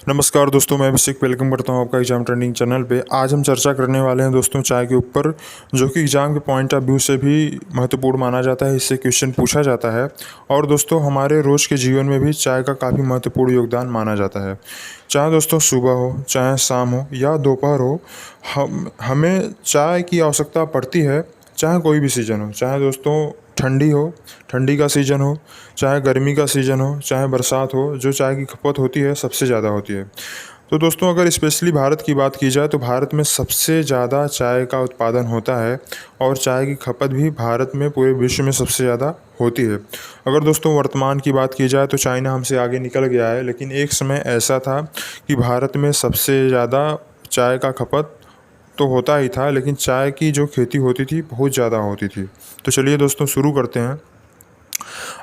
नमस्कार दोस्तों, मैं अभिषेक वेलकम करता हूं आपका एग्जाम ट्रेंडिंग चैनल पे। आज हम चर्चा करने वाले हैं दोस्तों चाय के ऊपर, जो कि एग्ज़ाम के पॉइंट ऑफ व्यू से भी महत्वपूर्ण माना जाता है। इससे क्वेश्चन पूछा जाता है और दोस्तों हमारे रोज़ के जीवन में भी चाय का काफ़ी महत्वपूर्ण योगदान माना जाता है। चाहे दोस्तों सुबह हो, चाहे शाम हो या दोपहर हो, हमें चाय की आवश्यकता पड़ती है। चाहे कोई भी सीज़न हो, चाहे दोस्तों ठंडी हो, ठंडी का सीज़न हो, चाहे गर्मी का सीज़न हो, चाहे बरसात हो, जो चाय की खपत होती है सबसे ज़्यादा होती है। तो दोस्तों अगर स्पेशली भारत की बात की जाए तो भारत में सबसे ज़्यादा चाय का उत्पादन होता है और चाय की खपत भी भारत में पूरे विश्व में सबसे ज़्यादा होती है। अगर दोस्तों वर्तमान की बात की जाए तो चाइना हमसे आगे निकल गया है, लेकिन एक समय ऐसा था कि भारत में सबसे ज़्यादा चाय का खपत तो होता ही था, लेकिन चाय की जो खेती होती थी बहुत ज़्यादा होती थी। तो चलिए दोस्तों शुरू करते हैं।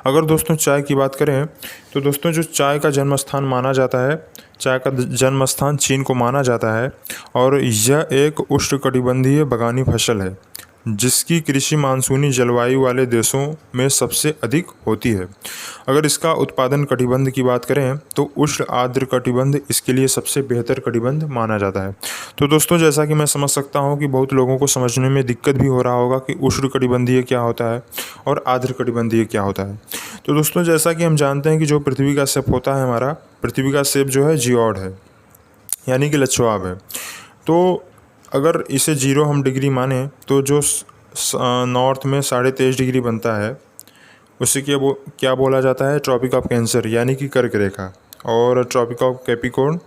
अगर दोस्तों चाय की बात करें तो दोस्तों जो चाय का जन्म स्थान माना जाता है, चाय का जन्म स्थान चीन को माना जाता है और यह एक उष्णकटिबंधीय बगानी फसल है जिसकी कृषि मानसूनी जलवायु वाले देशों में सबसे अधिक होती है। अगर इसका उत्पादन कटिबंध की बात करें तो उष्ण आर्द्र कटिबंध इसके लिए सबसे बेहतर कटिबंध माना जाता है। तो दोस्तों जैसा कि मैं समझ सकता हूं कि बहुत लोगों को समझने में दिक्कत भी हो रहा होगा कि उष्ण कटिबंधीय क्या होता है और आर्द्र कटिबंधीय क्या होता है। तो दोस्तों जैसा कि हम जानते हैं कि जो पृथ्वी का शेप होता है, हमारा पृथ्वी का शेप जो है जियोड है, यानी कि लच्छवाब है। तो अगर इसे जीरो हम डिग्री माने तो जो नॉर्थ में 23.5 डिग्री बनता है उसे क्या बोला जाता है, ट्रॉपिक ऑफ कैंसर यानी कि कर्क रेखा। और tropic of Capricorn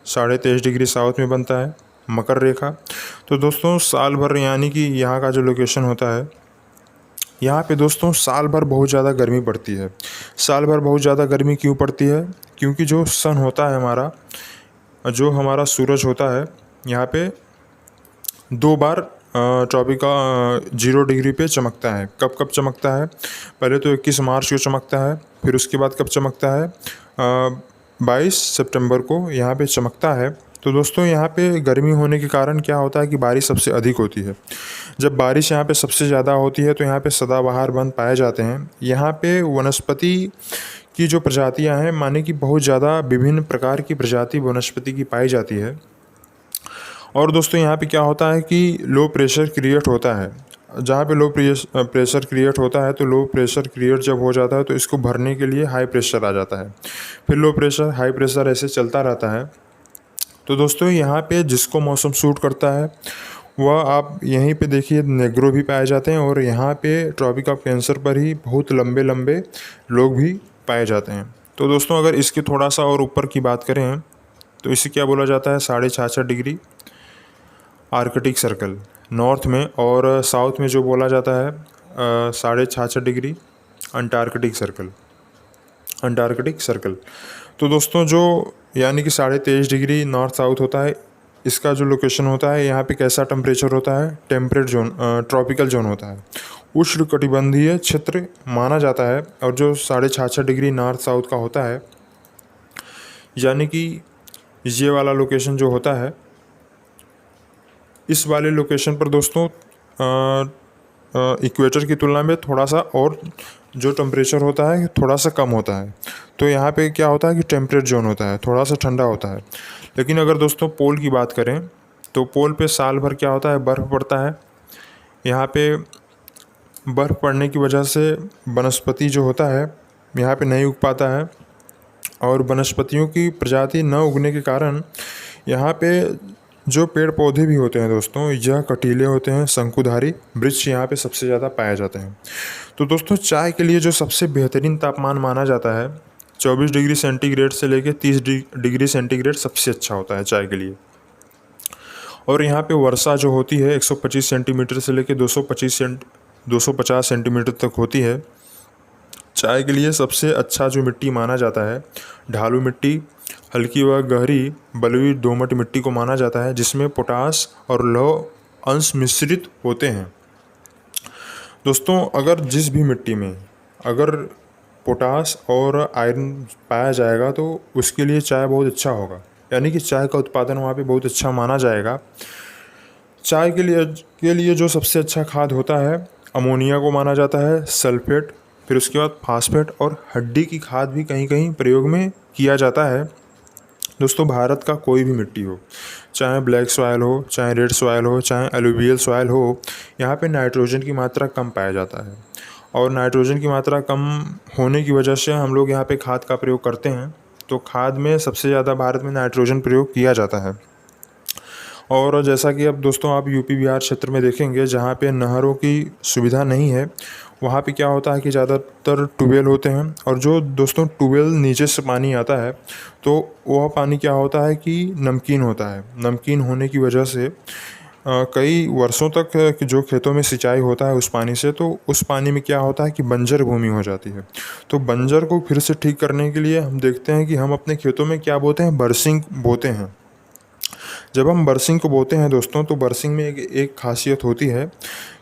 23.5 degree south में बनता है, मकर रेखा। तो दोस्तों साल भर यानी कि यहाँ का जो लोकेशन होता है, यहाँ पे दोस्तों साल भर बहुत ज़्यादा गर्मी पड़ती है। साल भर बहुत ज़्यादा गर्मी क्यों पड़ती है? क्योंकि जो सन होता है हमारा, जो हमारा सूरज होता है, यहाँ पे दो बार ट्रॉपिका 0 डिग्री पे चमकता है। कब कब चमकता है? पहले तो 21 मार्च को चमकता है, फिर उसके बाद कब चमकता है? 22 सितंबर को यहाँ पे चमकता है। तो दोस्तों यहाँ पे गर्मी होने के कारण क्या होता है कि बारिश सबसे अधिक होती है। जब बारिश यहाँ पे सबसे ज़्यादा होती है तो यहाँ पे सदाबहार वन पाए जाते हैं। यहाँ पे वनस्पति की जो प्रजातियाँ हैं, माने कि बहुत ज़्यादा विभिन्न प्रकार की प्रजाति वनस्पति की पाई जाती है। और दोस्तों यहाँ पे क्या होता है कि लो प्रेशर क्रिएट होता है। जहाँ पे लो प्रेशर क्रिएट होता है तो लो प्रेशर क्रिएट जब हो जाता है तो इसको भरने के लिए हाई प्रेशर आ जाता है, फिर लो प्रेशर, हाई प्रेशर ऐसे चलता रहता है। तो दोस्तों यहाँ पे जिसको मौसम सूट करता है वह आप यहीं पे देखिए नेग्रो भी पाए जाते हैं और यहाँ पे ट्रॉपिक ऑफ कैंसर पर ही बहुत लंबे लंबे लोग भी पाए जाते हैं। तो दोस्तों अगर इसके थोड़ा सा और ऊपर की बात करें तो इसे क्या बोला जाता है, 66.5 डिग्री आर्कटिक सर्कल नॉर्थ में, और साउथ में जो बोला जाता है 66.5 degree Antarctic circle, Antarctic circle. तो दोस्तों जो यानी कि 23.5 डिग्री नॉर्थ साउथ होता है, इसका जो लोकेशन होता है, यहाँ पे कैसा टेम्परेचर होता है, टेम्परेट जोन, ट्रॉपिकल जोन होता है, उष्ण कटिबंधीय क्षेत्र माना जाता है। और जो 66.5 डिग्री नॉर्थ साउथ का होता है, यानी कि ये वाला लोकेशन जो होता है, इस वाले लोकेशन पर दोस्तों इक्वेटर की तुलना में थोड़ा सा और जो टेम्परेचर होता है थोड़ा सा कम होता है। तो यहाँ पे क्या होता है कि टेम्परेट जोन होता है, थोड़ा सा ठंडा होता है। लेकिन अगर दोस्तों पोल की बात करें तो पोल पे साल भर क्या होता है, बर्फ़ पड़ता है। यहाँ पे बर्फ़ पड़ने की वजह से वनस्पति जो होता है यहाँ पे नहीं उग पाता है, और वनस्पतियों की प्रजाति न उगने के कारण यहाँ पे जो पेड़ पौधे भी होते हैं दोस्तों, यह कटीले होते हैं। शंकुधारी वृक्ष यहाँ पे सबसे ज़्यादा पाए जाते हैं। तो दोस्तों चाय के लिए जो सबसे बेहतरीन तापमान माना जाता है, 24 डिग्री सेंटीग्रेड से लेकर 30 डिग्री सेंटीग्रेड सबसे अच्छा होता है चाय के लिए। और यहाँ पे वर्षा जो होती है 125 सेंटीमीटर से लेकर 250 सेंटीमीटर तक होती है। चाय के लिए सबसे अच्छा जो मिट्टी माना जाता है, ढालू मिट्टी, हल्की व गहरी बलुई दोमट मिट्टी को माना जाता है, जिसमें पोटास और लौह अंश मिश्रित होते हैं। दोस्तों अगर जिस भी मिट्टी में अगर पोटास और आयरन पाया जाएगा तो उसके लिए चाय बहुत अच्छा होगा, यानी कि चाय का उत्पादन वहाँ पे बहुत अच्छा माना जाएगा। चाय के लिए जो सबसे अच्छा खाद होता है, अमोनिया को माना जाता है, सल्फेट, फिर उसके बाद फास्फेट और हड्डी की खाद भी कहीं कहीं प्रयोग में किया जाता है। दोस्तों भारत का कोई भी मिट्टी हो, चाहे ब्लैक सॉइल हो, चाहे रेड सॉइल हो, चाहे एलुवियल सॉइल हो, यहाँ पे नाइट्रोजन की मात्रा कम पाया जाता है। और नाइट्रोजन की मात्रा कम होने की वजह से हम लोग यहाँ पे खाद का प्रयोग करते हैं। तो खाद में सबसे ज़्यादा भारत में नाइट्रोजन प्रयोग किया जाता है। और जैसा कि अब दोस्तों आप यूपी बिहार क्षेत्र में देखेंगे, जहाँ पे नहरों की सुविधा नहीं है, वहाँ पे क्या होता है कि ज़्यादातर ट्यूबवेल होते हैं। और जो दोस्तों ट्यूबवेल नीचे से पानी आता है, तो वह पानी क्या होता है कि नमकीन होता है। नमकीन होने की वजह से कई वर्षों तक जो खेतों में सिंचाई होता है उस पानी से, तो उस पानी में क्या होता है कि बंजर भूमि हो जाती है। तो बंजर को फिर से ठीक करने के लिए हम देखते हैं कि हम अपने खेतों में क्या बोते हैं, बरसिंग बोते हैं। जब हम बरसिंग को बोते हैं दोस्तों, तो बरसिंग में एक खासियत होती है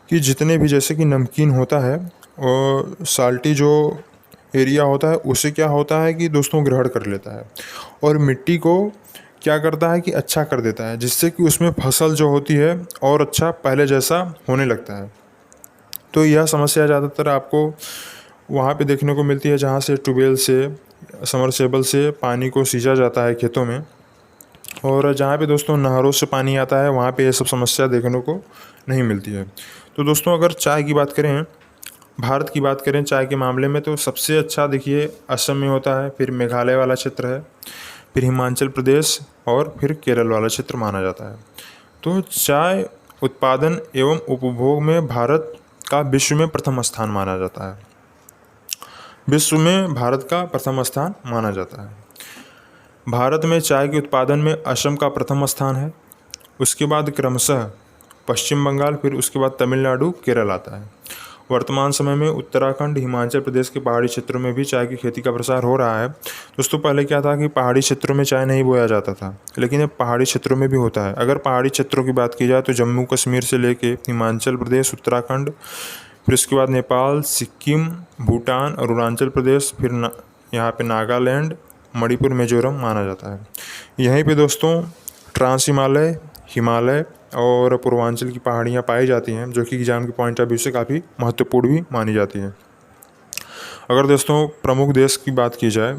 कि जितने भी, जैसे कि नमकीन होता है और साल्टी जो एरिया होता है, उसे क्या होता है कि दोस्तों ग्रहण कर लेता है और मिट्टी को क्या करता है कि अच्छा कर देता है, जिससे कि उसमें फसल जो होती है और अच्छा पहले जैसा होने लगता है। तो यह समस्या ज़्यादातर आपको वहाँ पे देखने को मिलती है जहाँ से ट्यूबवेल से, समरसेबल से पानी को सींचा जाता है खेतों में। और जहाँ पे दोस्तों नहरों से पानी आता है, वहाँ पे ये सब समस्या देखने को नहीं मिलती है। तो दोस्तों अगर चाय की बात करें, भारत की बात करें चाय के मामले में, तो सबसे अच्छा देखिए असम में होता है, फिर मेघालय वाला क्षेत्र है, फिर हिमाचल प्रदेश और फिर केरल वाला क्षेत्र माना जाता है। तो चाय उत्पादन एवं उपभोग में भारत का विश्व में प्रथम स्थान माना जाता है। विश्व में भारत का प्रथम स्थान माना जाता है। भारत में चाय के उत्पादन में असम का प्रथम स्थान है। उसके बाद क्रमशः पश्चिम बंगाल, फिर उसके बाद तमिलनाडु, केरल आता है। वर्तमान समय में उत्तराखंड, हिमाचल प्रदेश के पहाड़ी क्षेत्रों में भी चाय की खेती का प्रसार हो रहा है। दोस्तों पहले क्या था कि पहाड़ी क्षेत्रों में चाय नहीं बोया जाता था, लेकिन अब पहाड़ी क्षेत्रों में भी होता है। अगर पहाड़ी क्षेत्रों की बात की जाए तो जम्मू कश्मीर से लेके हिमाचल प्रदेश, उत्तराखंड, फिर उसके बाद नेपाल, सिक्किम, भूटान, अरुणाचल प्रदेश, फिर यहाँ पे नागालैंड, मणिपुर, मिजोरम माना जाता है। यहीं पे दोस्तों ट्रांस हिमालय, हिमालय और पूर्वांचल की पहाड़ियाँ पाई जाती हैं, जो कि एग्जाम के पॉइंट ऑफ व्यू से काफ़ी महत्वपूर्ण भी मानी जाती हैं। अगर दोस्तों प्रमुख देश की बात की जाए,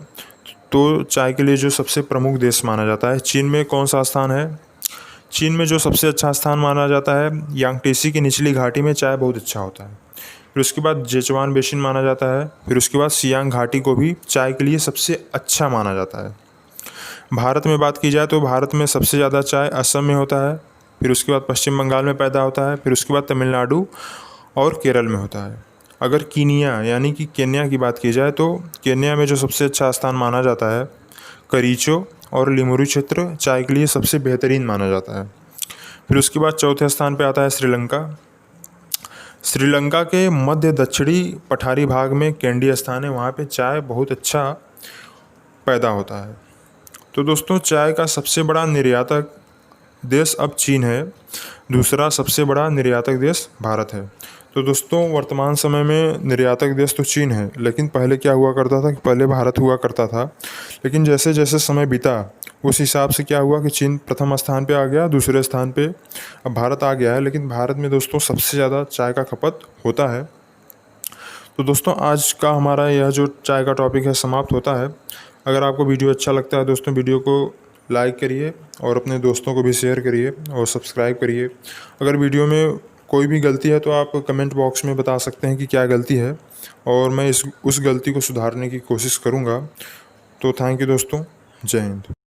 तो चाय के लिए जो सबसे प्रमुख देश माना जाता है, चीन में कौन सा स्थान है? चीन में जो सबसे अच्छा स्थान माना जाता है, यांगटीसी की निचली घाटी में चाय बहुत अच्छा होता है। फिर उसके बाद जेचुआन बेसिन माना जाता है। फिर उसके बाद सियांग घाटी को भी चाय के लिए सबसे अच्छा माना जाता है। भारत में बात की जाए तो भारत में सबसे ज़्यादा चाय असम में होता है, फिर उसके बाद पश्चिम बंगाल में पैदा होता है, फिर उसके बाद तमिलनाडु और केरल में होता है। अगर कीनिया यानी कि केन्या की बात की जाए, तो केन्या में जो सबसे अच्छा स्थान माना जाता है, करीचो और लिमुरू क्षेत्र चाय के लिए सबसे बेहतरीन माना जाता है। फिर उसके बाद चौथे स्थान पर आता है श्रीलंका। श्रीलंका के मध्य दक्षिणी पठारी भाग में कैंडी स्थान है, वहाँ पे चाय बहुत अच्छा पैदा होता है। तो दोस्तों चाय का सबसे बड़ा निर्यातक देश अब चीन है, दूसरा सबसे बड़ा निर्यातक देश भारत है। तो दोस्तों वर्तमान समय में निर्यातक देश तो चीन है, लेकिन पहले क्या हुआ करता था कि पहले भारत हुआ करता था, लेकिन जैसे जैसे समय बीता उस हिसाब से क्या हुआ कि चीन प्रथम स्थान पे आ गया, दूसरे स्थान पे अब भारत आ गया है। लेकिन भारत में दोस्तों सबसे ज़्यादा चाय का खपत होता है। तो दोस्तों आज का हमारा यह जो चाय का टॉपिक है समाप्त होता है। अगर आपको वीडियो अच्छा लगता है दोस्तों, वीडियो को लाइक करिए और अपने दोस्तों को भी शेयर करिए और सब्सक्राइब करिए। अगर वीडियो में कोई भी गलती है तो आप कमेंट बॉक्स में बता सकते हैं कि क्या गलती है, और मैं उस गलती को सुधारने की कोशिश करूँगा। तो थैंक यू दोस्तों, जय हिंद।